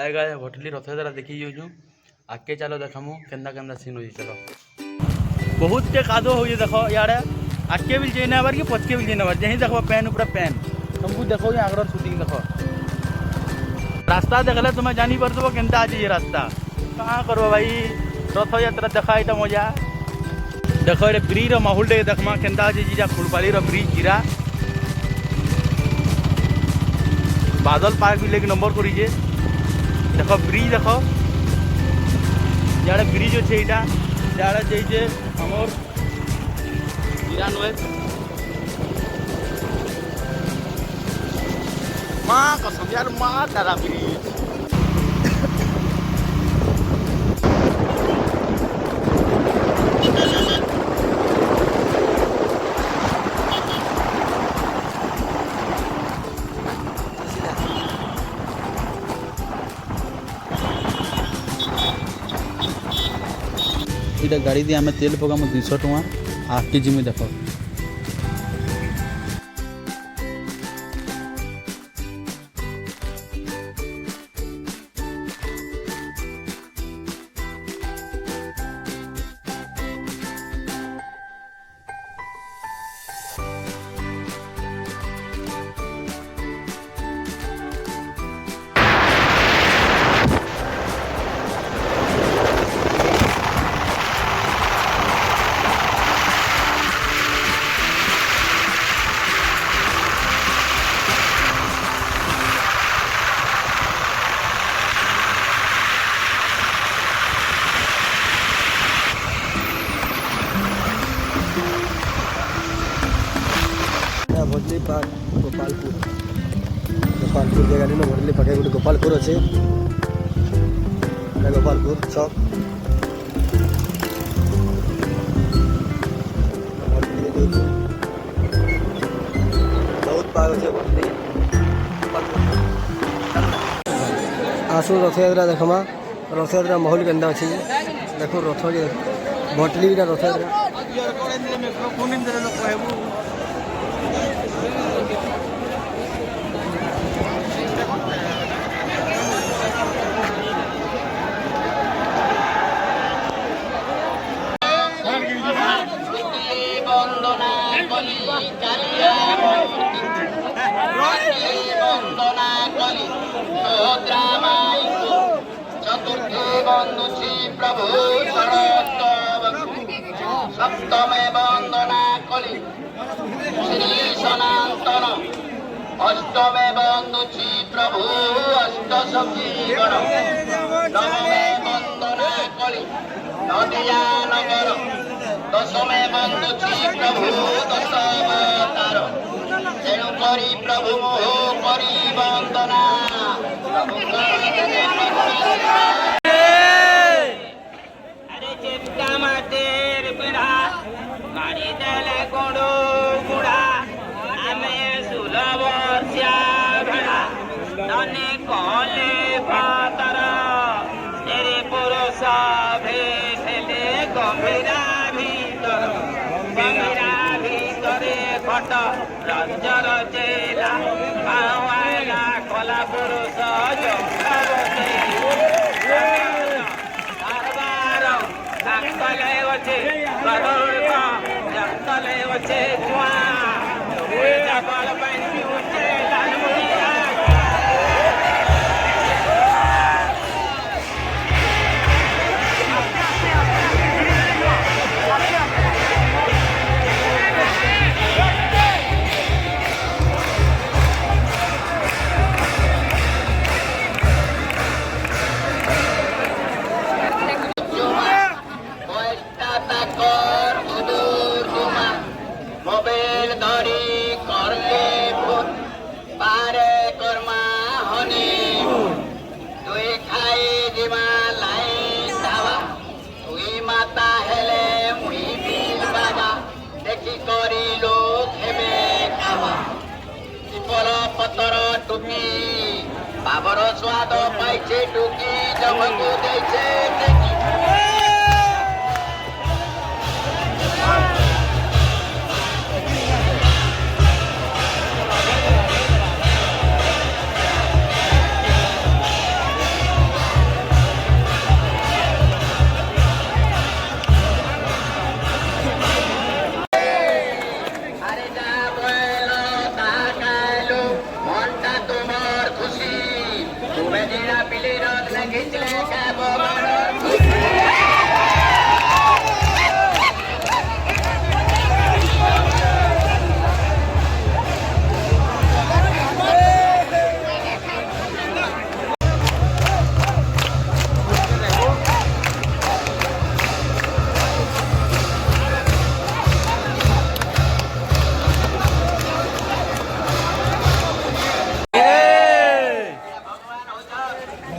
आएगा भटली रथयात्रा देखी जाऊँ आगे चलो देखामु केन्दा केन्दा सीन हो चलो बहुत टे कादो हो देखो यार आगे भी जाइना बार कि पचके भी जाइना बार जहीं देखो पैन पूरा पैन तुमको देखो ये आगर शूटिंग देखो रास्ता देखले तुम्हें जानी पड़ो केन्ता आज ये रास्ता कहाँ करो भाई रथयात्रा देखा यहाँ मजा देखो ये ब्रिज माहौल टे देखमा केन्ता आज जीरा खुलपाली ब्रिज जीरा बादल पार्क भी लेकिन नंबर करीजे देखो ब्रिज देखो यहाँ ब्रिज अच्छे यहाँ जाइए आमर माँ कसम यार माँ तारा ब्रिज इटा गाड़ी दी आम तेल पकाम 200 टଙ୍କା आगे जिमी देख भटली पार्क गोपालपुर जगह ना भटली पार्क गोटे गोपालपुर अच्छे गोपालपुर छक बहुत पार्क अच्छे भटली आसु रथयात्रा देखमा रथयात्रा माहौल केन्दा अच्छे देखो रथ भटली रथयात्रा चतुर्थी बंदुची प्रभु सप्तमे वंदना कली श्री सनातन अष्टमे बंदुची प्रभु अष्ट सखी गण नवमे वंदना कली नदिया नगर दशमे बंदुची प्रभु दश अवतार तेणु करी प्रभु मोह करी वंदना अरे चिंता मातेर बिड़ा गाड़ी देले गोड़ो गुड़ा आमे सुलभ भड़ा नने कहले पातर तेरे पुरुष भेटले गंभीरा भीतरे फट रंजर चेला पावाला कला पुरुष जंगले वचे करोड़ जंगले वचे जुआ जबल पंची उचे लाल मुनिया मोबाइल धरी करले भूत पारे कर्मा हनी तुई खाई जीवा लाई दावा तुई माता हेले मुई बिल बाबा देखी करी लोक हेबे खावा पिपल पतर टुकी बाबर स्वाद पाइछे टुकी जमको देछे देखी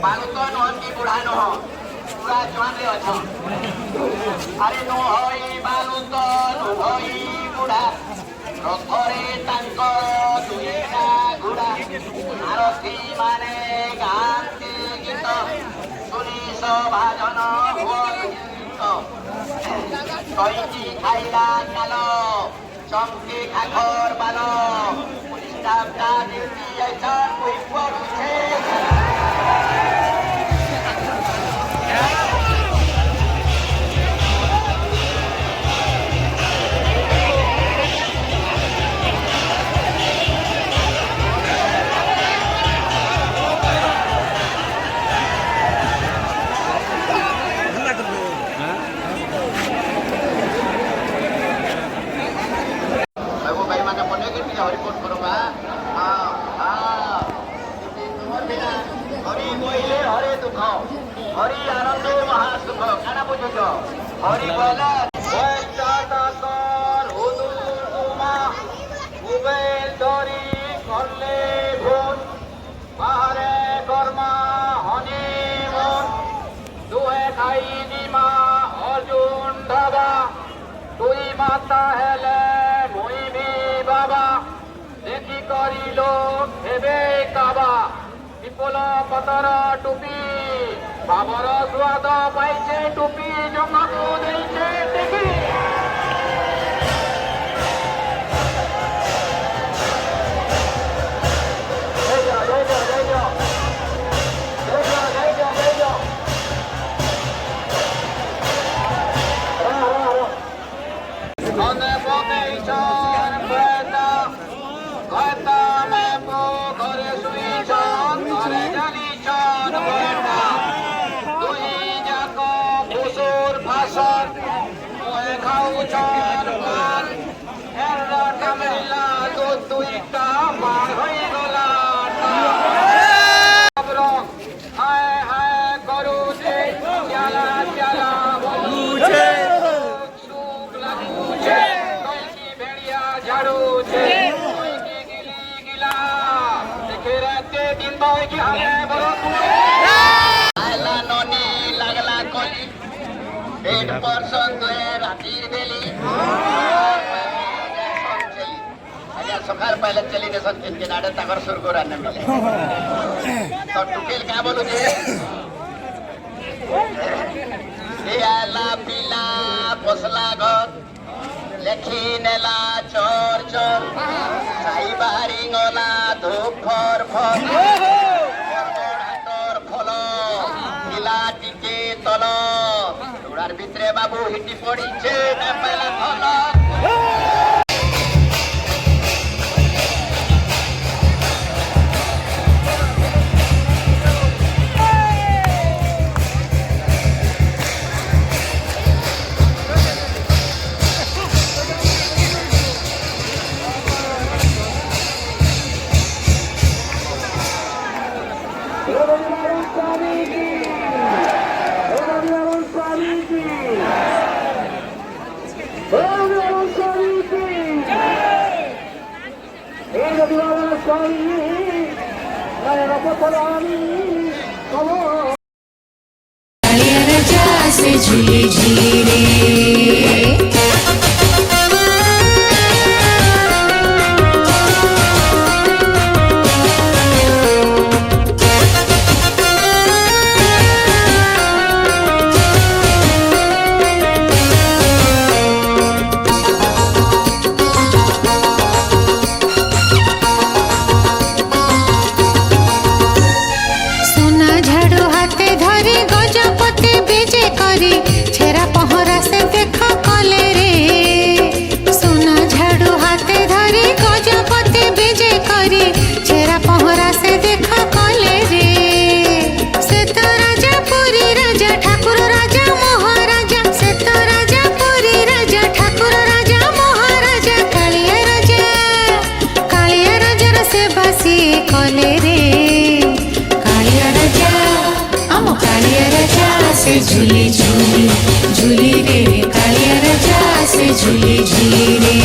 बालुका नहन की बुढ़ा नह पूरा जवान रे अच्छा अरे नो होई बालुका नो होई बुढ़ा रथरे तांकर दुईटा घोड़ा आरती माने गाती गीत सुनी सभाजन कईची खाइला काल चमके खाखर बाल पुलिस स्टाफटा ड्यूटी आइछन कोई पड़ुछे रिपोर्ट करो बा हरि बोले हरे दुख हरि आनंद महासुख काना बुझुछ हरि बोल मोबाइल धरी करले भोट बाहरे कर्मा हनीमून दुहे खाई दिमा अर्जुन ढाबा तुई माता हेले मुई भी बाबा देखी करिल हेबे काबा विपुल पतर टुपी बाबर स्वाद पाइछे टुपी जंगकु देइछे देखी सकाळ पहले चली देसन किनके नाडे ताकर सुर को रान्ने मिले तो टुकेल का बोलू जे ए आला पिला पोसला घर लेखी नेला चोर चोर साई बारी गला धूप फर फर हातर फल नीला टिके तल उड़ार भितरे बाबू हिटी पड़ीछे ने पहला थल से झीले झीले सोना झाड़ू हाथे धरी गजपति बेजे करी छेरा पहरा ସିଏ କଲେ ରେ କାଳିଆ ରାଜା ଆମ କାଳିଆ ରାଜା ସେ ଝୁଲି ଝୁଲି ଝୁଲି ରେ କାଳିଆ ରାଜା ସେ ଝୁଲି ଝୁଲି ରେ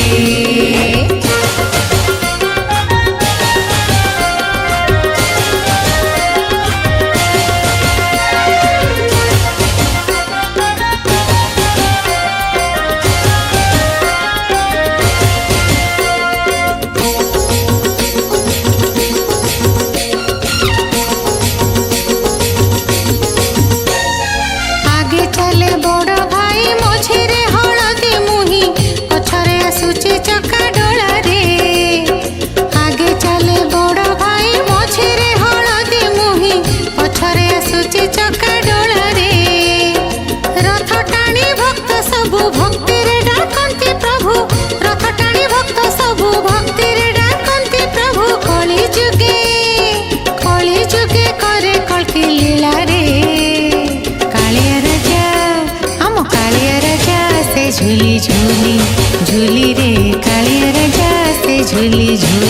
झूली झूली झूली रे कालिया राजा से झूली झूली।